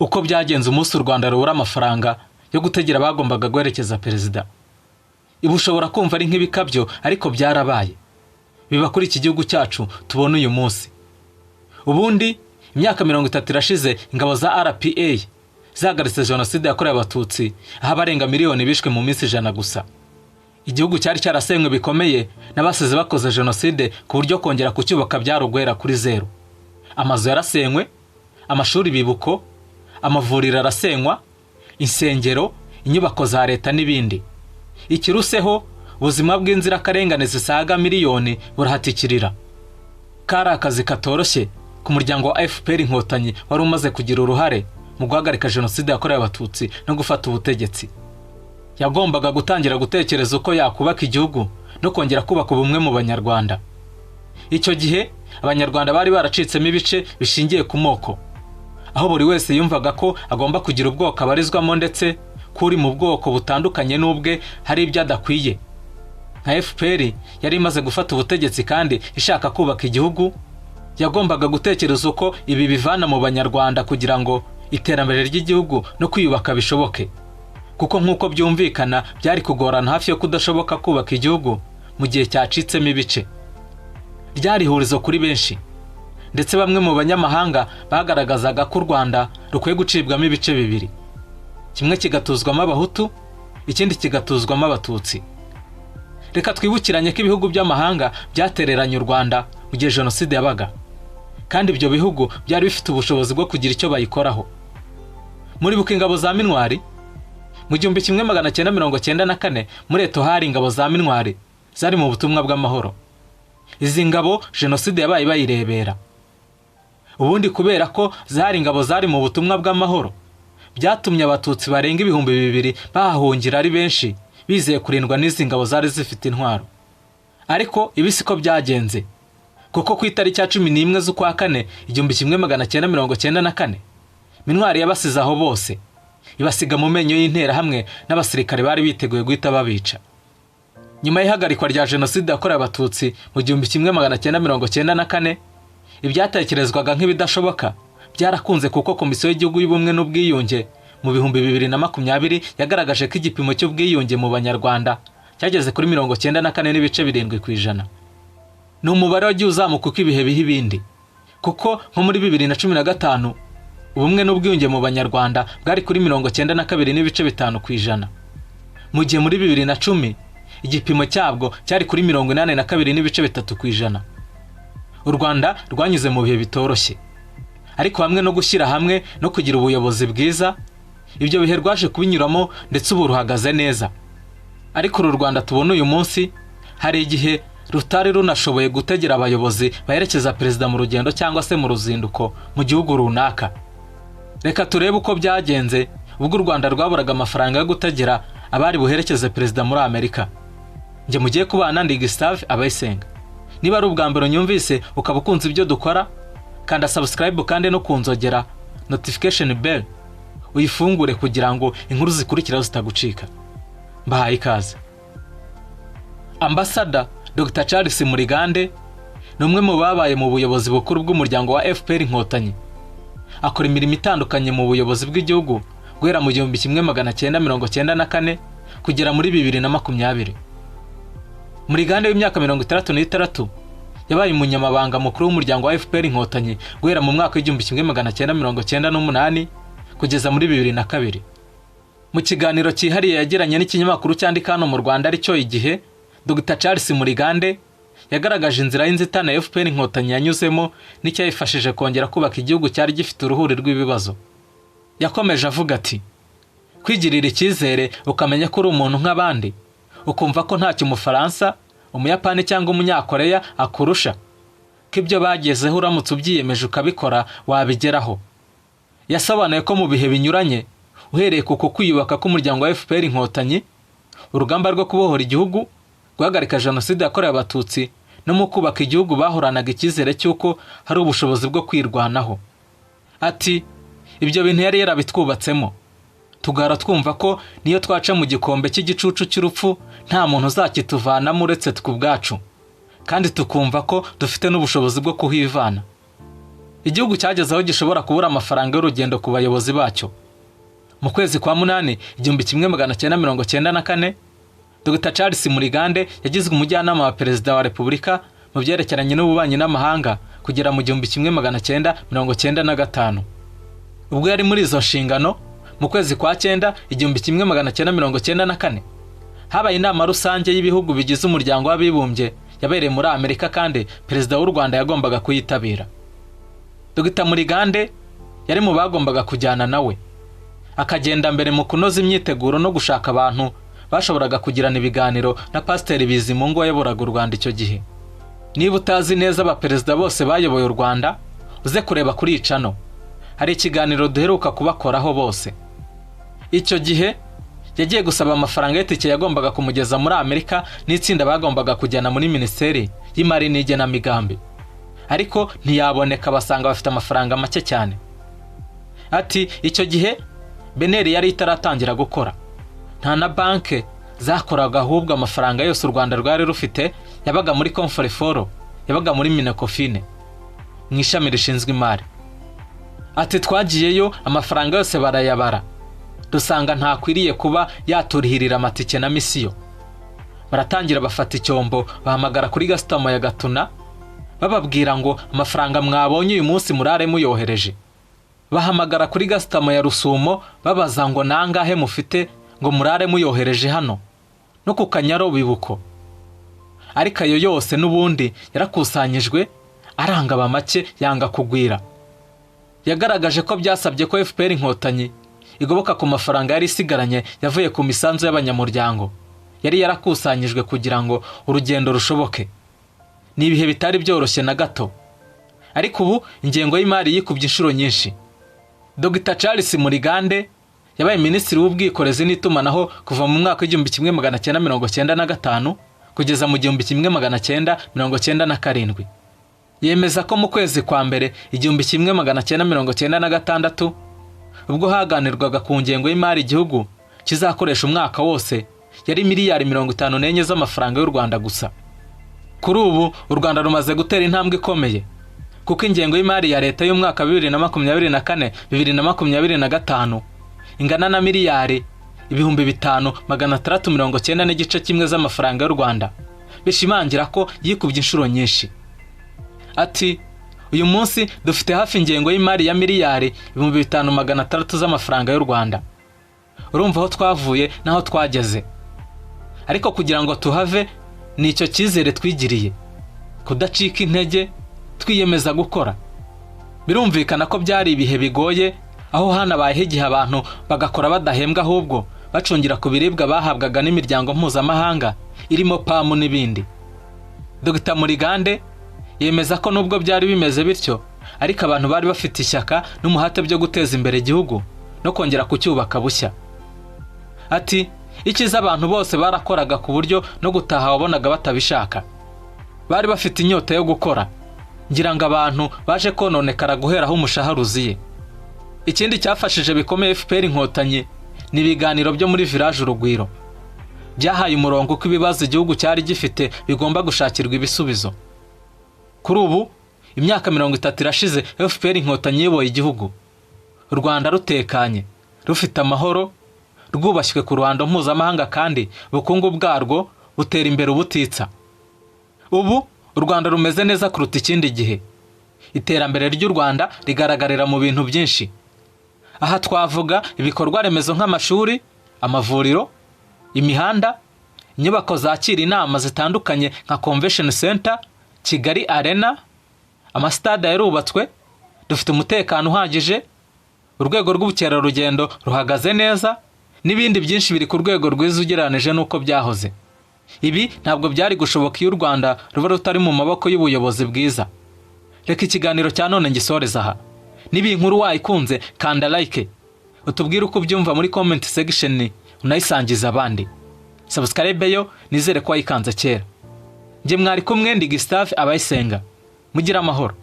uko byagenze umunsi u Rwanda rubura amafaranga yo gutegera bagombaga guherekeza perezida. Ibu ushobora kumva ari nk'ibikabyo ariko byarabaye. Biba kuri iki gihugu cyacu tubona uyu munsi. Ubundi imyaka 30 irashize ingabo za RPA zagaritse jenoside yakorewe abatutsi aho abarenga miliyoni bishwe mu minsi 100 gusa. Igihugu cyari cyarasenywe bikomeye n'abasize bakoze jenoside ku buryo kongera kucyubaka byarugwera kuri zero. Amazu yarasenywe, amashuri bibuko, amavuriro arasenywa, insengero, inyubako za leta n'ibindi. Ikiruseho ubuzima bw'inzirakarengane zisaga miliyoni burahatikirira. Kari akazi katoroshye ku muryango wa FPR Inkotanyi wari umaze kugira uruhare mu guhagarika jenoside yakorewe abatutsi no gufata ubutegetsi. Yagombaga gutangira gutekereza uko yakubaka igihugu no kongera kubaka ubumwe mu banyarwanda. Icyo gihe abanyarwanda bari baracitsemo ibice bishingiye ku moko, aho buri wese yumvaga ko agomba kugira ubwoko abarizwamo ndetse kuri mu bwoko butandukanye n'ubwe hari ibyo adakwiye. Nka FPR yari imaze gufata ubutegetsi kandi ishaka kubaka igihugu, yagombaga gutekereza uko ibi bivana mu banyarwanda kugira ngo iterambere ry'igihugu no kwiyubaka bishoboke. Kuko nk'uko byumvikana byari kugorana hafi yo kudashoboka kubaka igihugu mu gihe cyacitsemo ibice. Ryari ihurizo kuri benshi, ndetse bamwe mu banyamahanga bagaragazaga ko u Rwanda rukwiye gucibwamo ibice bibiri, kimwe kigatuzwamo abahutu, ikindi kigatuzwamo abatutsi. Reka twibukiranye ko ibihugu by'amahanga byatereranye u Rwanda mu gihe jenoside yabaga, kandi ibyo bihugu byari bifite ubushobozi bwo kugira icyo bayikoraho. Muri buka ingabo za Mintwari mu 1994 muri Eto hari ingabo za Mintwari zari mu butumwa bw'amahoro. Izi ngabo jenoside yabaye bayirebera. Ubundi kubera ko zari ingabo zari mu butumwa bw'amahoro, byatumye abatutsi barenga 2000 bahahungira ari benshi bizeye kurindwa n'izi ngabo zari zifite intwaro. Ariko ibisiko byagenze, kuko ku itariki ya 11 z'ukwa 4 1994 Mintwari yabasize aho bose, ibasiga mu menyo y'intera hamwe n'abasirikare bari biteguye guhita babica. Nyuma y'ihagarikwa rya jenoside yakorewe abatutsi mu 1994, ibyatekerezwaga nk'ibidashoboka byarakunze kuko komisiyo y'igihugu y'ubumwe n'ubwiyunge mu 2020 yagaragaje ko igipimo cy'ubwiyunge mu banyarwanda cyageze kuri 94.7%. Ni umubare wagiye uzamuka uko ibihe biha ibindi, kuko nko muri 2015 ubumwe n'ubwiyunge mu banyarwanda bwari kuri 92.5%. Mu gihe muri 2010 igipimo cyabwo cyari kuri 82.3%. U Rwanda rwanyuze mu bihe bitoroshye, ariko hamwe no gushyira hamwe no kugira ubuyobozi bwiza, ibyo bihe rwaje kubinyuramo ndetse ubu ruhagaze neza. Ariko uru Rwanda tubona uyu munsi hari igihe rutari runashoboye gutegera abayobozi baherekeza perezida mu rugendo cyangwa se mu ruzinduko mu gihugu runaka. Reka turebe uko byagenze ubwo u Rwanda rwaburaga amafaranga yo gutegera abari buherekeze perezida muri Amerika. Nge mugiye kubana ndi Gustave Abayisenga. Niba ari ubwa mbere nyumvise ukaba ukunze ibyo dukora, kanda subscribe kandi no kunzogera notification bell uyifungure kugira ngo inkuru zikurikira zitagucika. Mbahaye ikaze. Ambassador Dr. Charles Murigande ni umwe mu babaye mu buyobozi bukuru bw'umuryango wa FPR Inkotanyi. Akora imirimo itandukanye mu buyobozi bw'igihugu guhera mu 1994 kugera muri 2020. Murigande w'imyaka 36 yabaye umunyamabanga mukuru w'umuryango wa FPR Inkotanyi guhera mu mwaka w'1998 kugeza muri 2002. Mu kiganiro cyihariye yagiranye n'ikinyamakuru cyandika hano mu Rwanda aricyo Igihe, Dr. Charles Murigande yagaragaje inzira y'inzitane ya FPR Inkotanyi yanyuzemo n'icyayifashije kongera kubaka igihugu cyari gifite uruhuri rw'ibibazo. Yakomeje avuga ati: kwigirira icyizere ukamenya ko uri umuntu nk'abandi, ukumva ko ntacyo Umufaransa, Umuyapani cyangwa Umunyakoreya akurusha, ko ibyo bagezeho uramutse ubyiyemeje ukabikora wabigeraho. Yasobanuye ko mu bihe binyuranye uhereye kuko kwiyubaka k'umuryango wa FPR Inkotanyi, urugamba rwo kubohora igihugu, guhagarika jenoside yakorewe abatutsi no mu kubaka igihugu bahoranaga icyizere cy'uko hari ubushobozi bwo kwirwanaho. Ati ibyo bintu yari yarabitwubatsemo, tugara twumva ko niyo twaca mu gikombe cy'igicucu cy'urupfu nta muntu uzakituvanamo uretse twubwacu, kandi tukumva ko dufite n'ubushobozi bwo kuhivana. igihugu cyageze aho gishobora kubura amafaranga y'urugendo ku bayobozi bacyo. Mu kwezi kwa munani 1994, Dr. Charles Murigande yagizwe umujyanama wa perezida wa Repubulika mu byerekeranye n'ububanyi n'amahanga kugera mu 1995. Ubwo yari muri izo nshingano, mu kwezi kwa 9 1994, habaye inama rusange y'ibihugu bigize umuryango w'abibumbye yabereye muri Amerika kandi perezida w'u Rwanda yagombaga kuyitabira. Dr. Murigande yari mu bagombaga kujyana nawe, akagenda mbere mu kunoza imyiteguro no gushaka abantu bashoboraga kugirana ibiganiro na Pasiteri Bizimungu wayoboraga u Rwanda icyo gihe. Niba utazi neza abaperezida bose bayoboye u Rwanda, uze kureba kuri icano, hari ikiganiro duheruka kubakoraho bose. Icyo gihe yagiye gusaba amafaranga y'itike yagombaga kumugeza muri Amerika n'itsinda bagombaga kujyana muri Minisiteri y'Imari n'Igenamigambi, ariko ntiyaboneka, basanga bafite amafaranga make cyane. Ati icyo gihe Beneri yari itaratangira gukora, nta na banke zakoraga, ahubwo amafaranga yose u Rwanda rwari rufite yabaga muri Conforeforo, yabaga muri Minecofine mu ishami rishinzwe imari. Ati twagiyeyo amafaranga yose barayabara, dusanga ntakwiriye kuba yaturihirira amatike na misiyo. Baratangira bafata icyombo, bahamagara kuri gasutamo ya Gatuna bababwira ngo amafaranga mwabonye uyu munsi murare muyohereje. Bahamagara kuri gasutamo ya Rusumo babaza ngo nangahe mufite ngo murare muyohereje hano, no ku Kanyaro Bibuko. Ariko ayo yose n'ubundi yarakusanyijwe, aranga bamake yanga kugwira. Yagaragaje ko byasabye ko FPR Inkotanyi igoboka ku mafaranga yari isigaranye yavuye ku misanzu y'abanyamuryango yari yarakusanyijwe kugira ngo urugendo rushoboke. Ni ibihe bitari byoroshye na gato, ariko ubu ingengo y'imari yikubye inshuro nyinshi. Dr. Charles Murigande yabaye minisitiri w'ubwikorezi n'itumanaho kuva mu mwaka w'1995 kugeza mu 1997. Yemeza ko mu kwezi kwa mbere 1996 ubwo haganirwaga ku ngengo y'imari igihugu kizakoresha umwaka wose yari miliyari 54 z'amafaranga y'u Rwanda gusa. Kuri ubu u Rwanda rumaze gutera intambwe ikomeye, kuko ingengo y'imari ya leta y'umwaka 2024-2025 ingana na miliyari 5,690 n'igice kimwe z'amafaranga y'u Rwanda, bishimangira ko yikubye inshuro nyinshi. Ati uyu munsi dufite hafi ingengo y'imari ya miliyari 5,600 z'amafaranga y'u Rwanda. Urumva aho twavuye naho twageze, ariko kugira ngo tuhave nicyo cyizere twigiriye, kudacika intege, twiyemeza gukora. Birumvikana ko byari ibihe bigoye, aho hanabayeho igihe abantu bagakora badahembwa, ahubwo bacungira ku biribwa bahabwaga n'imiryango mpuzamahanga irimo PAM n'ibindi. Dr. Murigande yemeza ko nubwo byari bimeze bityo, ariko abantu bari bafite ishyaka n'umuhate byo guteza imbere igihugu no kongera kucyubaka bushya. Ati ikiza abantu bose barakoraga ku buryo no gutaha wabonaga batabishaka, bari bafite inyota yo gukora. Ngira ngo abantu baje kononekara guhera aho umushahara uziye. Ikindi cyafashije bikomeye FPR Inkotanyi ni ibiganiro byo muri Village Urugwiro, byahaye umurongo ko ibibazo igihugu cyari gifite bigomba gushakirwa ibisubizo. Kuri ubu imyaka 30 irashize FPR Inkotanyi iyoboye igihugu, u Rwanda rutekanye, rufite amahoro, rwubashywe ku ruhando mpuzamahanga, kandi ubukungu bwarwo butera imbere ubutitsa. Ubu u Rwanda rumeze neza kuruta ikindi gihe. Iterambere ry'u Rwanda rigaragarira mu bintu byinshi. Aha twavuga ibikorwa remezo nk'amashuri, amavuriro, imihanda, inyubako zakira inama zitandukanye nka Convention Center, Kigali Arena, amasitade yarubatswe, dufite umutekano uhagije, urwego rw'ubukerarugendo ruhagaze neza, n'ibindi byinshi biri ku rwego rwiza ugereranije n'uko byahoze. Ibi ntabwo byari gushoboka iyo u Rwanda ruba rutari mu maboko y'ubuyobozi bwiza. Reka ikiganiro cya none ngisoreza aha. Niba inkuru wayikunze kanda like, utubwire uko ubyumva muri comment section, unayisangiza abandi. Subscribe yo nizere ko wayikanze kera. Nge mwari kumwe ndi Gustave Abayisenga. Mugira amahoro.